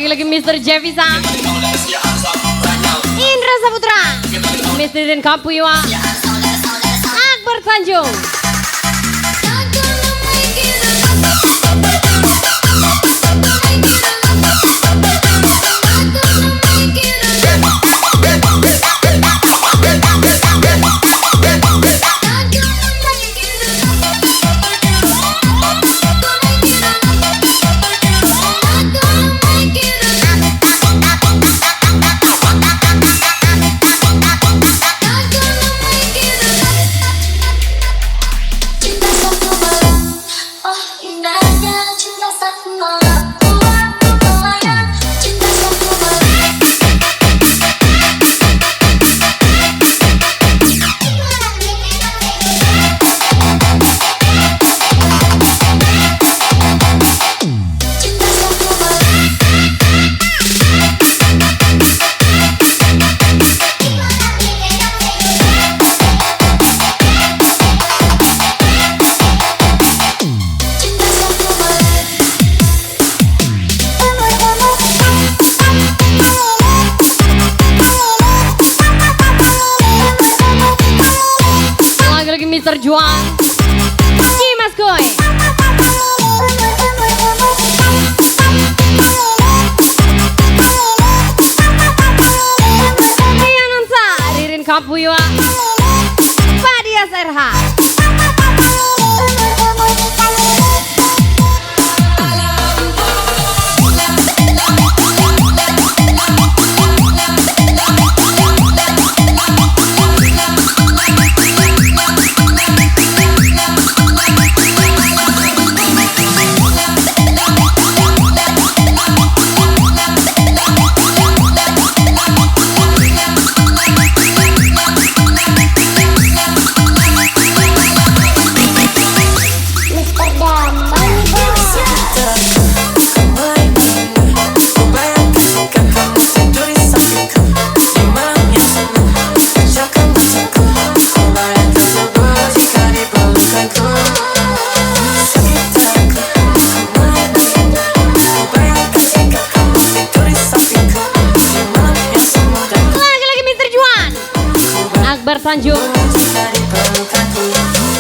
Lagi Mr. Jevisa, Indra Saputra, Mr. Den Kampuywa, Akbar Tanjung. Mr. Juan, Dimas Goy, Rianunsa, Ririn Kampuywa, Fadia Serha. Akbar Tanjung,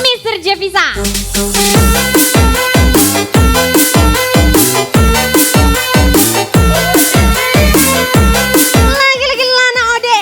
Mr. Jevisa. Lagi-lagi Lana Ode.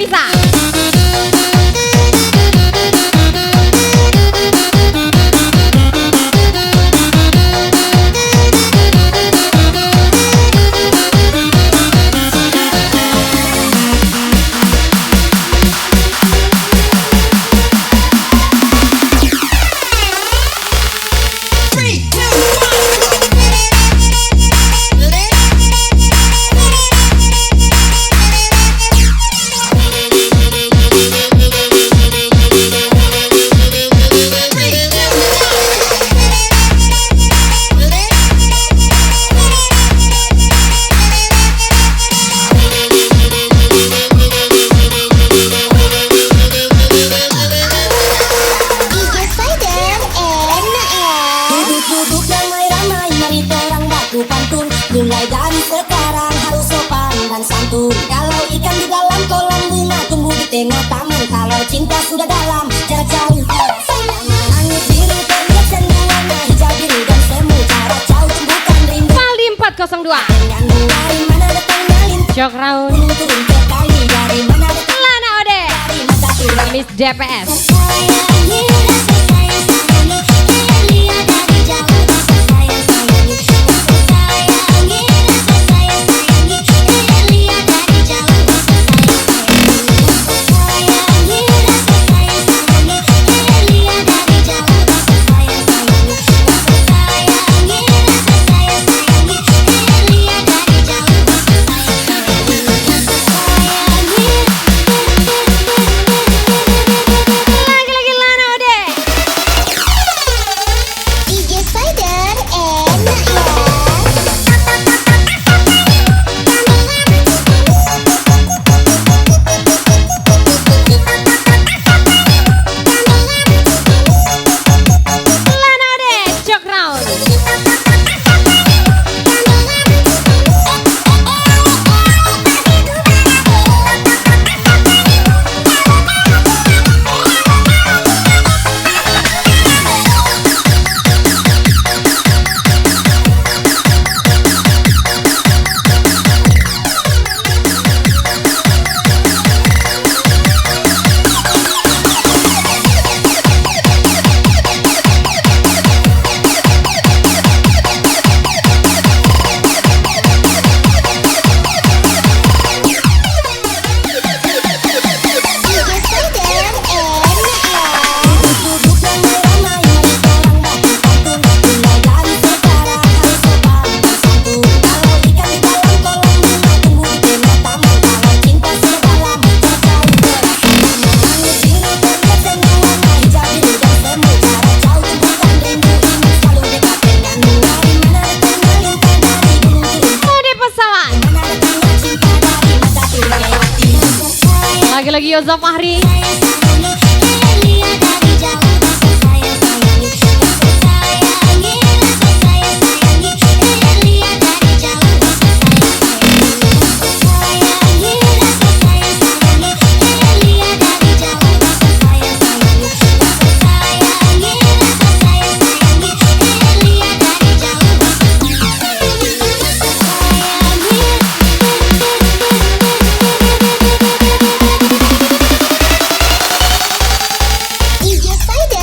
Jevisa. Mulai dari sekarang harus sopan dan santun. Kalau ikan di dalam kolam bunga, tumbuh di tengah taman. Kalau cinta sudah dalam, jarak jauh sayang. Langit biru terlihat senduanya, hijau biru dan semu. Jarak jauh tumbuhkan rindu. Paldi 402. Dengan dari mana datangnya lintang, Jok Raun. turun ke kali. Dari mana datang Lana Ode. dari mata turun. Miss DPS. Sayangi, rasa sayang sayangi, lihat dari jauh rasa sayang sayangi, rasa sayangi, rasa sayang sayangi, lihat dari jauh rasa sayang sayangi, rasa sayang sayangi, lihat dari jauh rasa sayang sayangi, rasa sayangi, rasa sayang sayangi, lihat dari jauh rasa sayang sayangi, rasa sayangi. Lagi-lagi Lana Ode. DJ Spider enak ya. Lana Ode. Jok Raun. Mode pesawat. Lagi-lagi Yoza Fahri. DJ Spider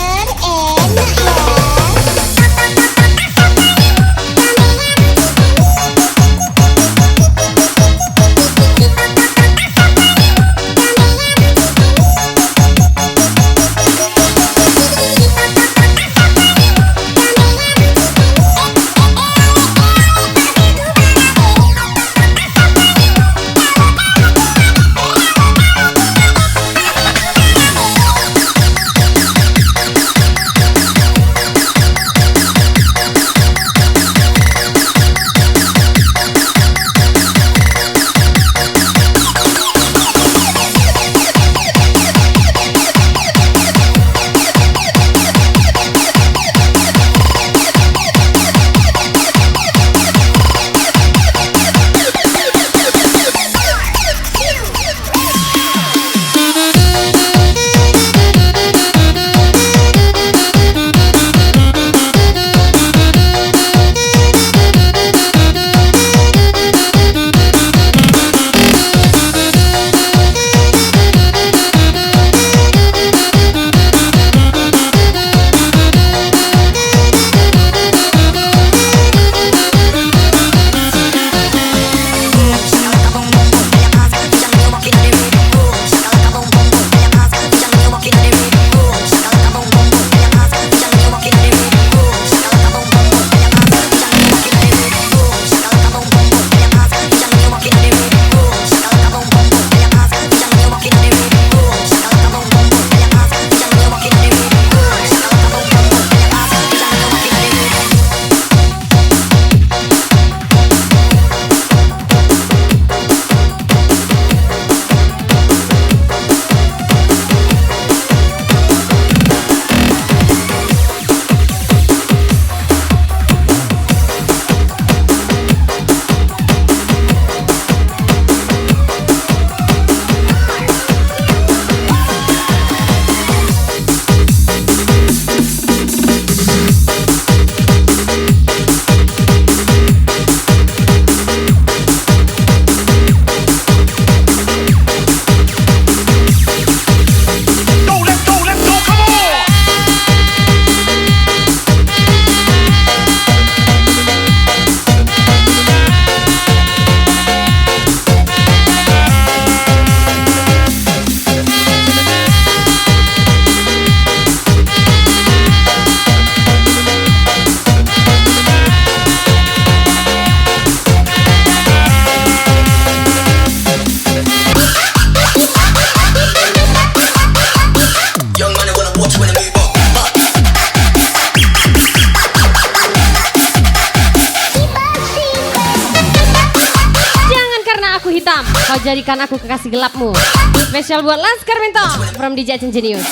jadikan aku kekasih gelapmu. Spesial buat Laskar Minto from DJ Aceh Genius.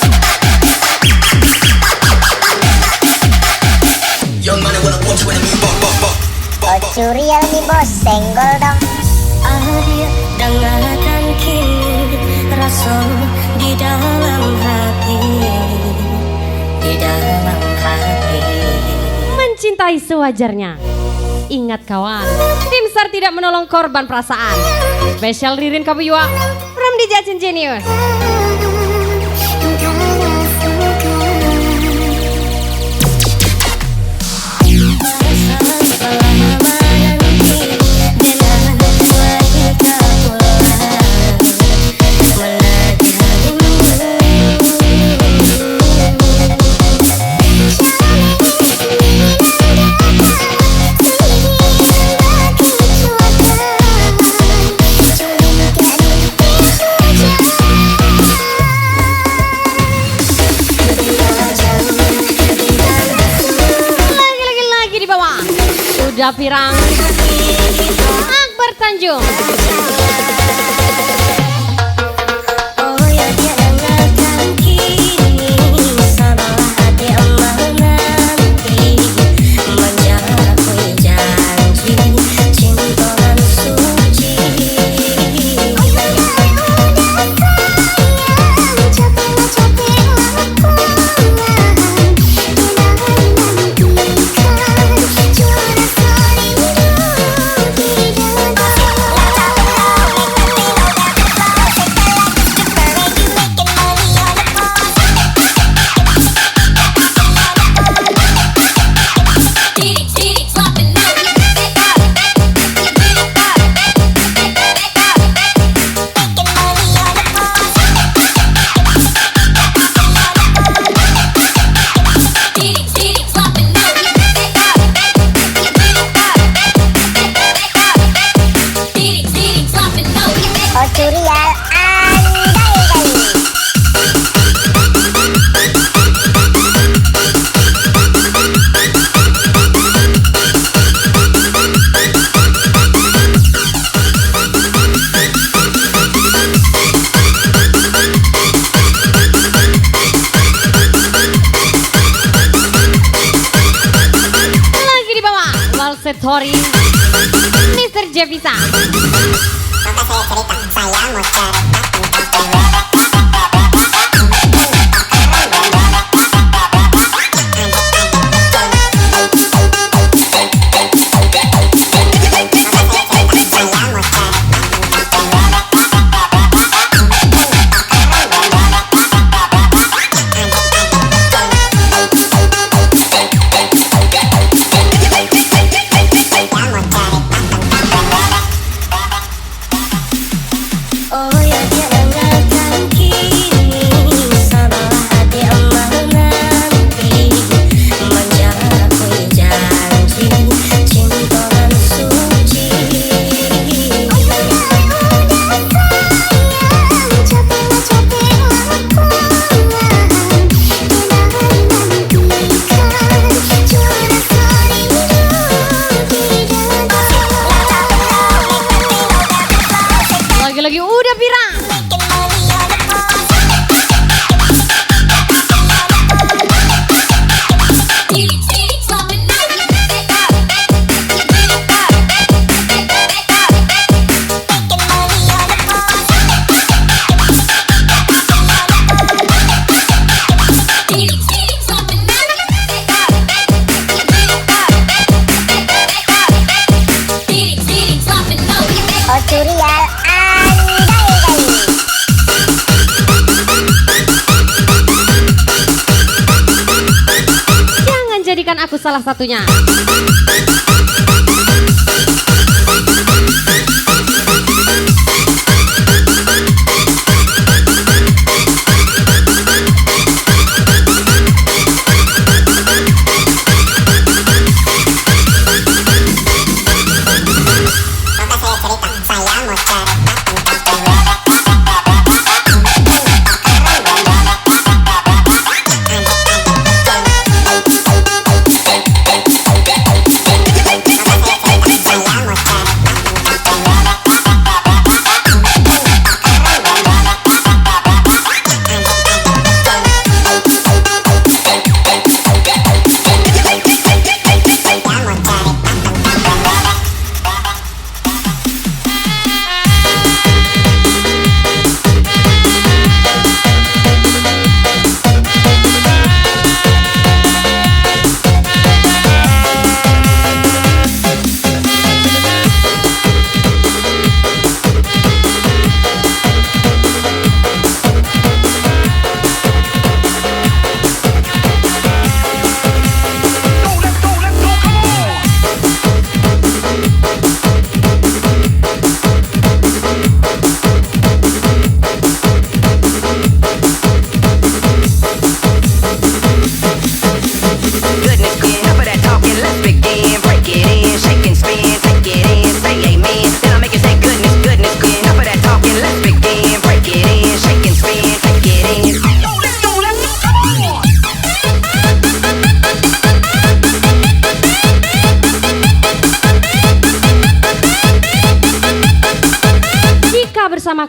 Curial nih bos, senggol dong. Hadir dengarkan kini rasa di dalam hati, di dalam hati. Mencintai sewajarnya. Ingat kawan, tim SAR tidak menolong korban perasaan. Spesial Ririn Kabuyua from DJ Aceh Genius. Udah Pirang Akbar Tanjung. Oh ya dia dengarkan kini sabarlah hati emak nanti menjaga janji cinta dan suci. Tori Mr. Jevisa. Maka saya cerita, saya mau cerita tentang lagi udah Pirang. Jadikan aku salah satunya. saya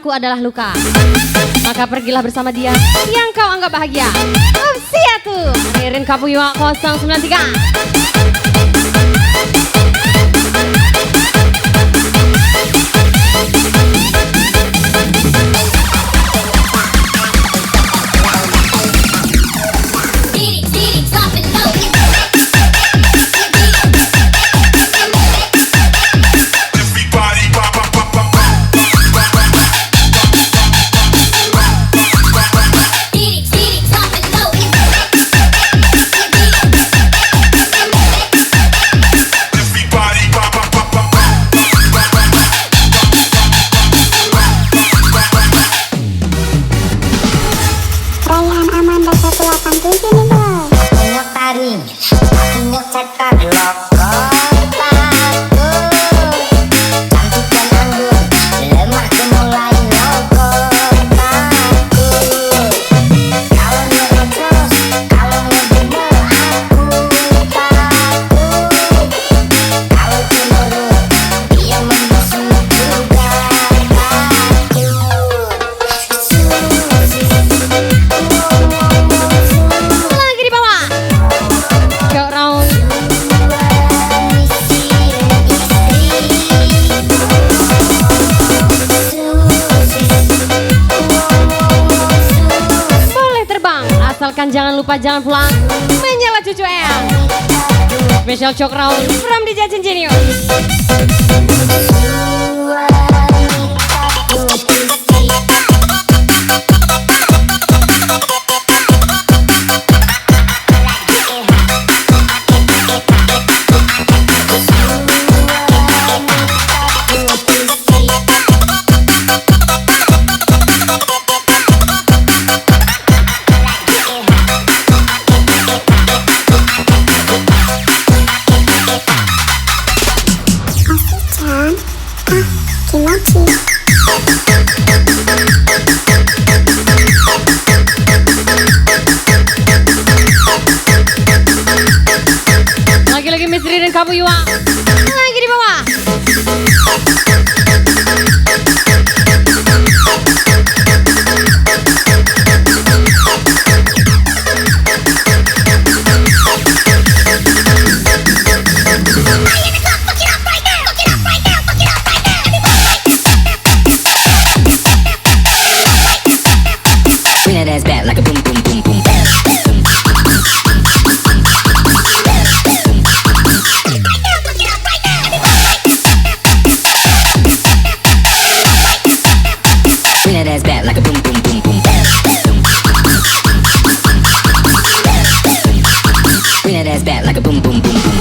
cintaku adalah luka, maka pergilah bersama dia yang kau anggap bahagia. Sia tuh Ririn Kapuyua 093. Raihan Amanda 187 nih bos. Nyok taring, nyok cekak lokor paku. Cantik dan anggun, lemahku mulai lokor paku. Kalau nyok terus, kalau ngedumel aku paku. Kalau cemberut, dia membusuk juga paku. Lagi di bawah. Go round. Boleh terbang, asalkan jangan lupa jangan pulang. Menyala cucu eyang. Special Cok Round from DJ Genius. Lagi-lagi Miss Ririn Kapuyua. Lagi di bawah. Swing that ass back like a boom, boom, boom, boom. Swing that ass back like a boom, boom, boom, boom. Swing that ass back like a boom, boom, boom, boom.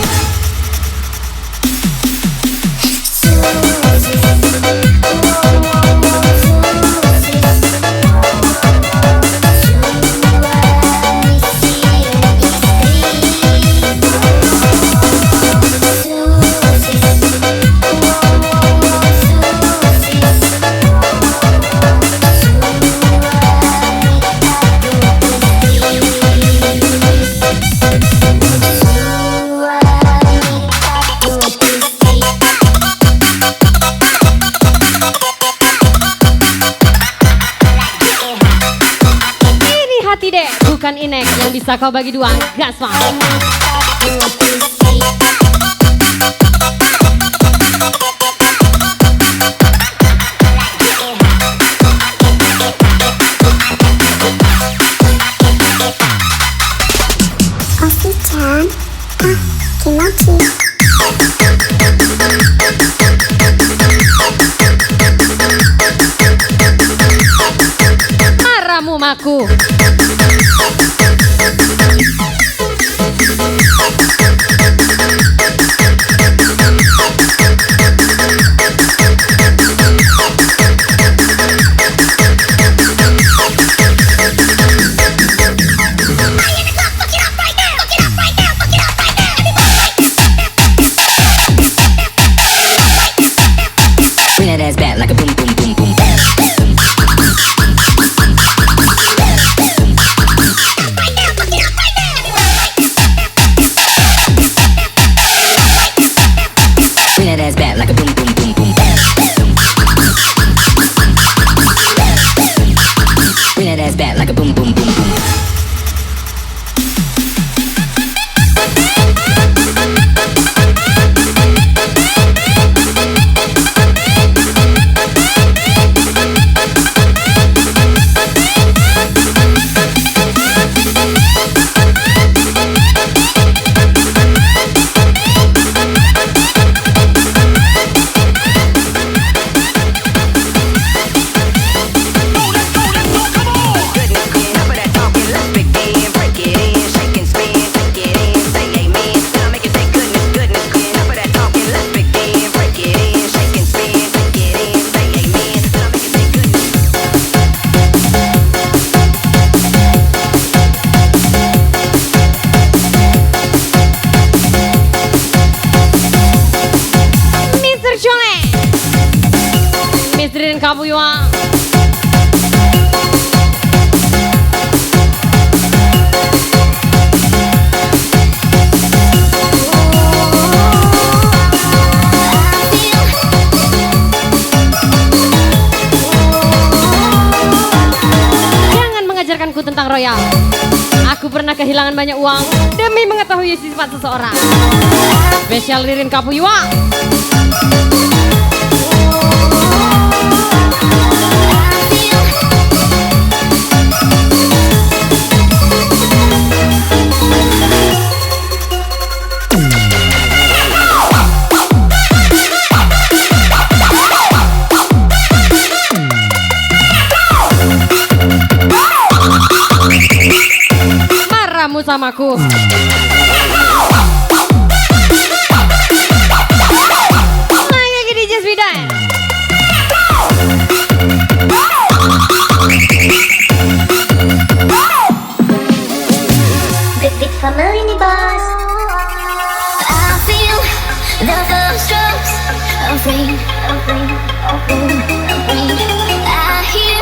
Ini hati deh, bukan inek yang bisa kau bagi dua. Gas Bang. Osi-chan, kimochi. Marahmu maku. Swing that ass back like a boom, boom, boom, boom. a boom boom boom boom. Kamu ya. Jangan mengajarkanku tentang royal. Aku pernah kehilangan banyak uang demi mengetahui sifat seseorang. Spesial Ririn Kapuyua. Marahmu samaku. Lagi ke DJ Swidan. Big big family ni boss. I feel the first drops of rain, of rain, of rain, of rain. I hear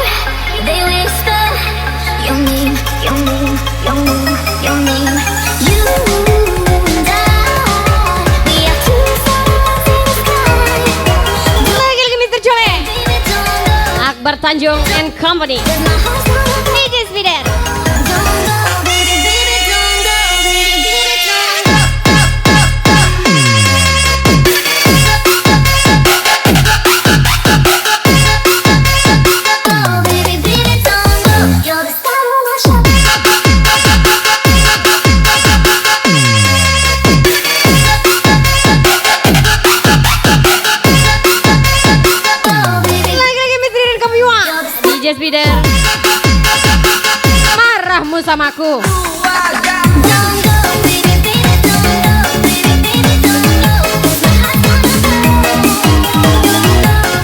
they whisper your name, your name, your name, your name. You and I, we are two stars in the sky. Lagi Mr. Chole. Baby, don't go, Akbar Tanjung and Company. 'cause my heart's gonna go. DJ Swidan. Don't go, baby, baby, don't go, baby, baby, don't go. Oh, baby, baby, don't go. You're the star of my show. Oh, baby, Lagi Mr. Ririn Kapuyua. DJ Swidan. Marahmu samaku. don't go, baby, baby, don't go, baby, baby, don't go. 'Cause my heart's gonna go.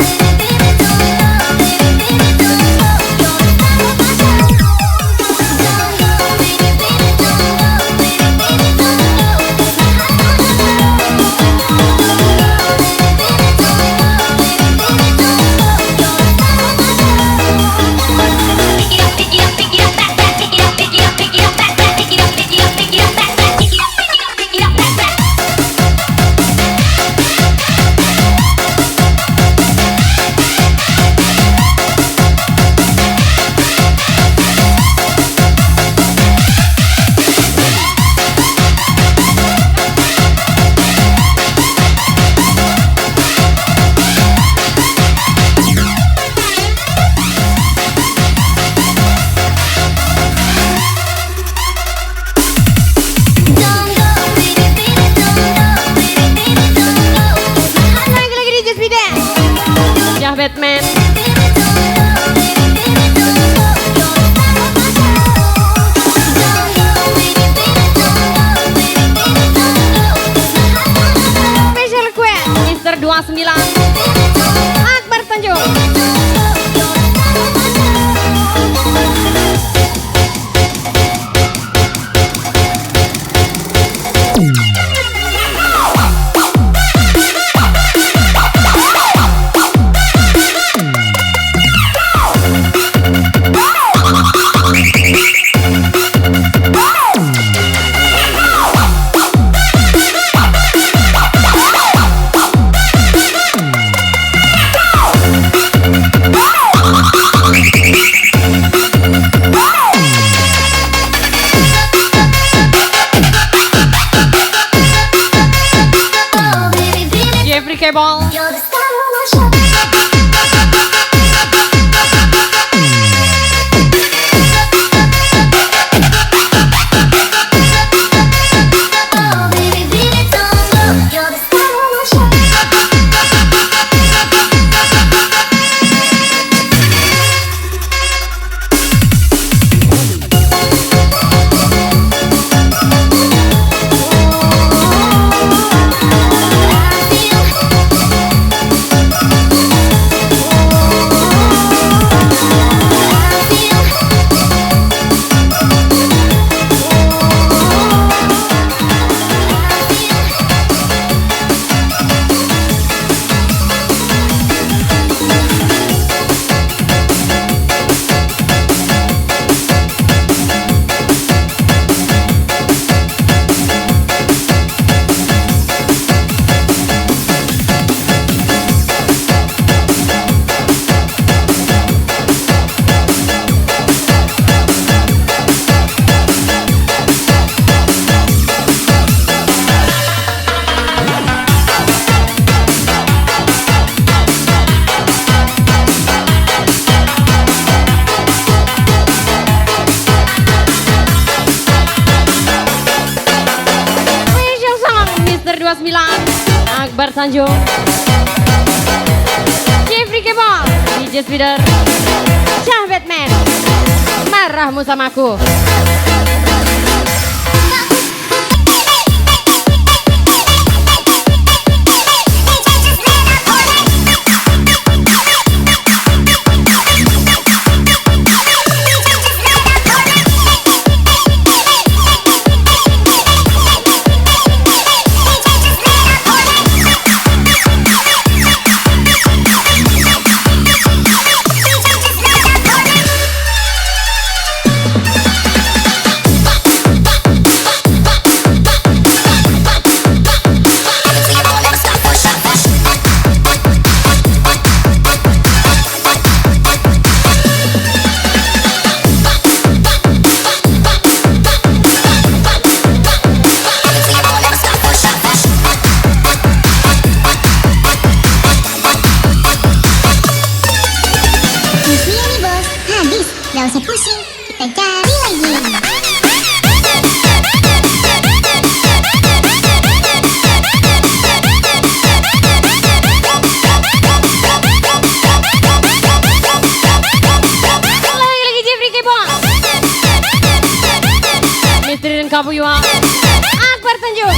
Baby, baby, don't go, baby, baby, don't go. You're the star of my show. Don't go, baby, baby, don't go, baby, baby, don't go. 'Cause my heart's gonna go. Baby, baby, don't go, baby, baby, don't go. You're the star of my show. Pick it up, pick it up, back, back, pick it up, pick it up, pick it up, back, back, pick it up, pick it up, pick it up, back, back, pick it up, pick it up, pick it up, back, back. Don't go, baby, baby, don't go, baby, baby, don't go. 'Cause my heart's Lagi DJ Swidan. Jah Batman. baby, don't go, baby, baby, don't go. You're the star of my show. Don't go, baby, baby, don't go, baby, baby, don't go. 'Cause my heart's gonna go. Special request Mr. 29. Baby, don't go, Akbar Tanjung. don't go. You're the star of my show. 29 Akbar Tanjung, Jeffrey Kebol, DJ Spider, Syah Batman, Marahmu Samaku. Gak usah pusing, kita cari lagi. Lagi Jeffrey Kebol, Misteri dan Kapuyua, Akbar Tanjung.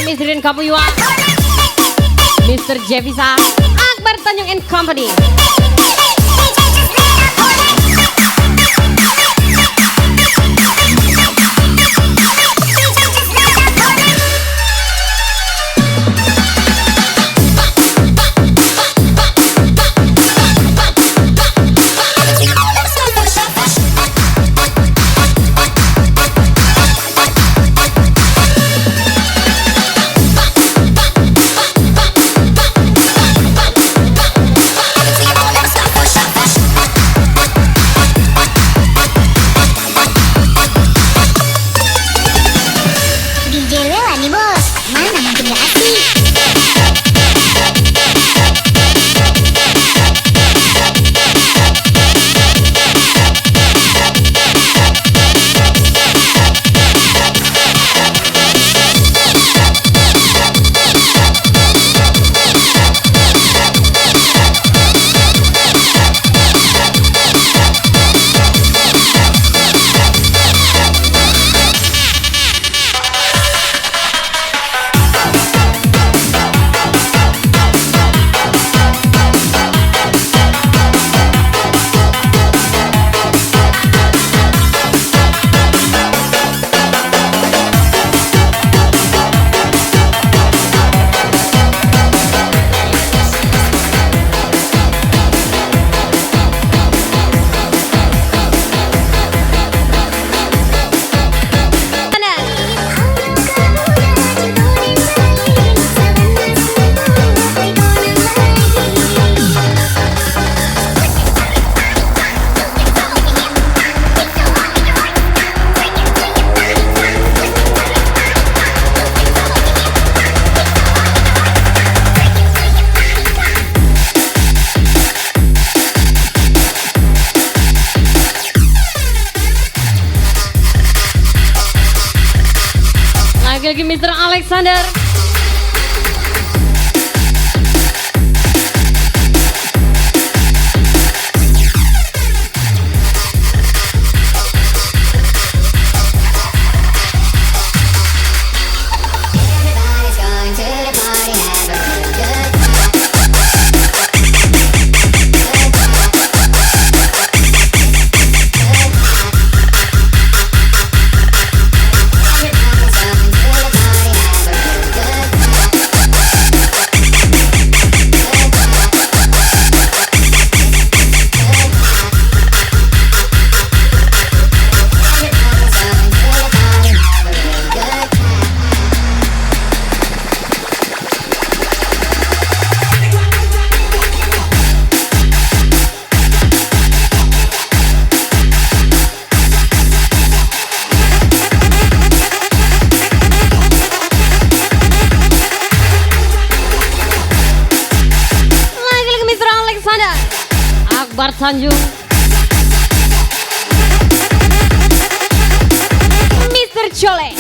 Misteri dan Kapuyua, Mr. Jevisa, Akbar Tanjung and Company. Lagi Mr. Alexander, Akbar Tanjung, Mr. Chole,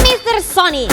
Mr. Sony,